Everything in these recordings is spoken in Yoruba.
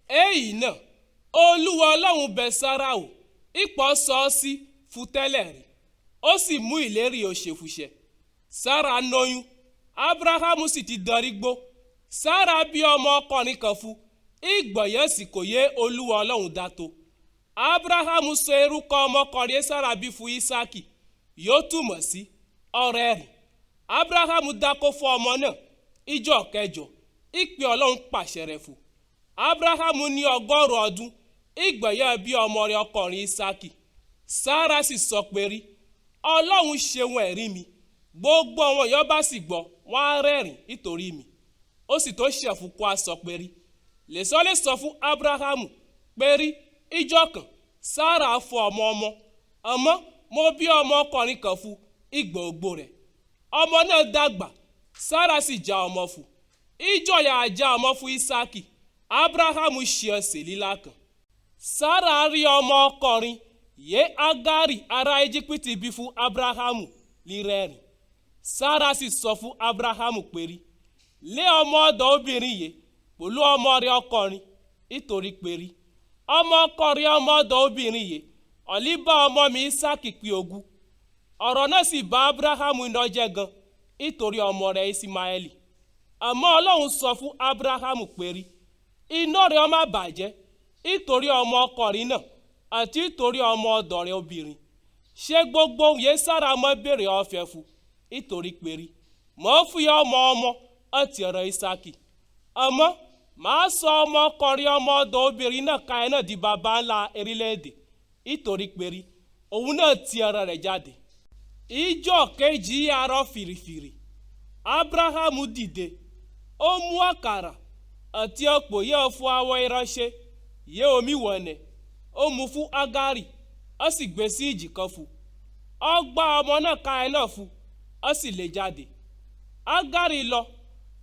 èyí náà Olúwa Ọlọ́run bẹ̀ Sára wò ipò sọ ọ́ sí fún tẹ́lẹ̀ rí ó sì mú ìlérí òṣèfùṣẹ. Sára lóyún Ábúráhámù sì ti darúgbó. Sára bí ọmọ ọkùnrin kan fún ìgbọ̀yẹ̀ sì kò yé Olúwa Ọlọ́run dá tó. Ábúráhámù sọ orúkọ ọmọkùnrin Sára bí fún Ísákì yóò túmọ̀ sí ọ̀rẹ́ rẹ̀. Ábúráhámù dákó fún ọmọ náà ìjọ kẹjọ ìpè Ọlọ́run pàṣẹ rẹ̀ fún. Ábúráhámù ní 100 ọdún ìgbọ̀yẹ̀ bí ọmọ rẹ̀ ọkùnrin Ísákì. Sára sì sọ pé rí Ọlọ́run ṣeun ẹ̀rí mi, gbogbo àwọn èèyàn bá sì gbọ́ wọ́n á rẹ́rìn nítorí mi. Ó sì tó ṣẹ̀fù kó a sọ pé rí lè sọ fún Ábúráhámù pé rí ìjọ kan Sára fọ ọmọ àmọ́ mo bí ọmọ ọkùnrin kan fún ìgbà ogbó rẹ̀. Ọmọ náà dàgbà Sára sì já ọmọ fún. Ìjọ yà á já ọmọ fún Ísákì. Ábúráhámù ṣe ọ̀sẹ̀ lílá kan. Sára rí ọmọ ọkùnrin yé Ágárì ará Íjípítì bí fún Ábúráhámù lírẹ́rìn. Sára sì sọ fún Ábúráhámù pé rí lé ọmọ ọ̀dọ̀ obìnrin yìí pẹ̀lú ọmọ rẹ̀ ọkùnrin nítorí pé rí ọmọ ọkùnrin ọmọ ọ̀dọ̀ obìnrin yìí ọ̀lí bá ọmọ mi Ísákì pín ogún. Ọ̀rọ̀ náà sì bá Ábúráhámù iná jẹ́ gan nítorí ọmọ rẹ̀ Ísímáẹ́lì. Àmọ́ Ọlọ́run sọ fún Ábúráhámù pé rí iná rẹ̀ ó má bàjẹ́ nítorí ọmọ ọkùnrin náà àti nítorí ọmọ ọ̀dọ̀ rẹ̀ obìnrin. Ṣé gbogbo yẹ Sára mọ́ béèrè ọ̀fẹ́ fún nítorí pé rí mọ́ fún ọmọ àti ọ̀rọ̀ Ísákì. Àmọ́ màá sọ ọmọ ọkùnrin ọmọ ọ̀dọ̀ obìnrin náà ká ẹ náà di baba ńlá orílẹ̀-èdè nítorí pé rí òun náà ti ara rẹ̀ jáde. Ìjọ kejì àárọ̀ fìrìfìrì Ábúráhámù dìde ó mú àkàrà àti ọ̀pọ̀ yẹ fún awọ ìránṣẹ́ yẹ omi wọ̀nẹ̀ ó mú fún Ágárì ó sì gbé sí ìjìká fún. Ó gbá ọmọ náà ká ẹ náà fún ó sì lé jáde. Ágárì lọ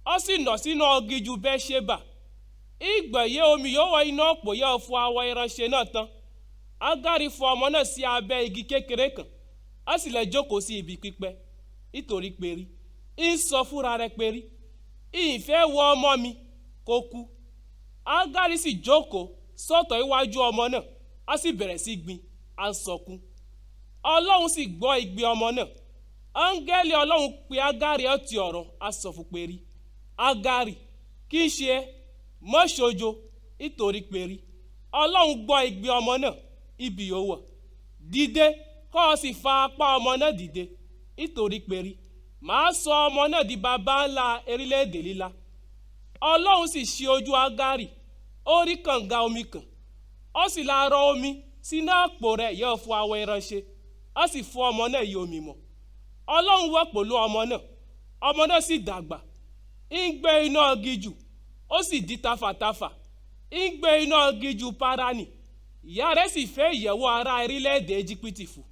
ó sì nọ sínú ọgìjù Bẹ́ṣẹ́bà. Ìgbọ̀yẹ̀ omi yóò wọ iná ọ̀pọ̀ yẹ fún awọ ìránṣẹ́ náà tán. Ágárì fọ ọmọ náà sí abẹ́ igi kékeré kan ó sì lè jókòó sí ibi pípẹ́ nítorí pé rí ń sọ fúnra rẹ̀ pé rí ìfẹ́ wọ ọmọ mi kó kú. Ágárì sì jókòó sọ́tọ̀ iwájú ọmọ náà ó sì bẹ̀rẹ̀ sí gbin à ń sọkún. Ọlọ́run sì gbọ́ igbe ọmọ náà. Áńgẹ́lì Ọlọ́run pe Ágárì ọtí ọ̀rọ̀ á sọ fún pé rí Ágárì kí n ṣe ẹ́ mọ́ ṣojo nítorí pé rí Ọlọ́run gbọ́ igbe ọmọ náà ibi yóò wọ̀. Dìde kó o sì fa apá ọmọ náà dìde nítorí pé rí màá sọ ọmọ náà di baba ńlá orílẹ̀-èdè lílá. Ọlọ́run sì ṣí ojú Ágárì ó rí kànga omi kan ó sì la rọ omi sínú àpò rẹ̀ yóò fún awọ ìránṣẹ́ ó sì fún ọmọ náà yí omi mọ́. Ọlọ́run wà pẹ̀lú ọmọ náà sì dàgbà ń gbé inú ọgìjù ó sì di tafàtafà ń gbé inú ọgìjù Páránì. Ìyá rẹ̀ sì fẹ́ ìyàwó ará orílẹ̀-èdè Íjípítì fún.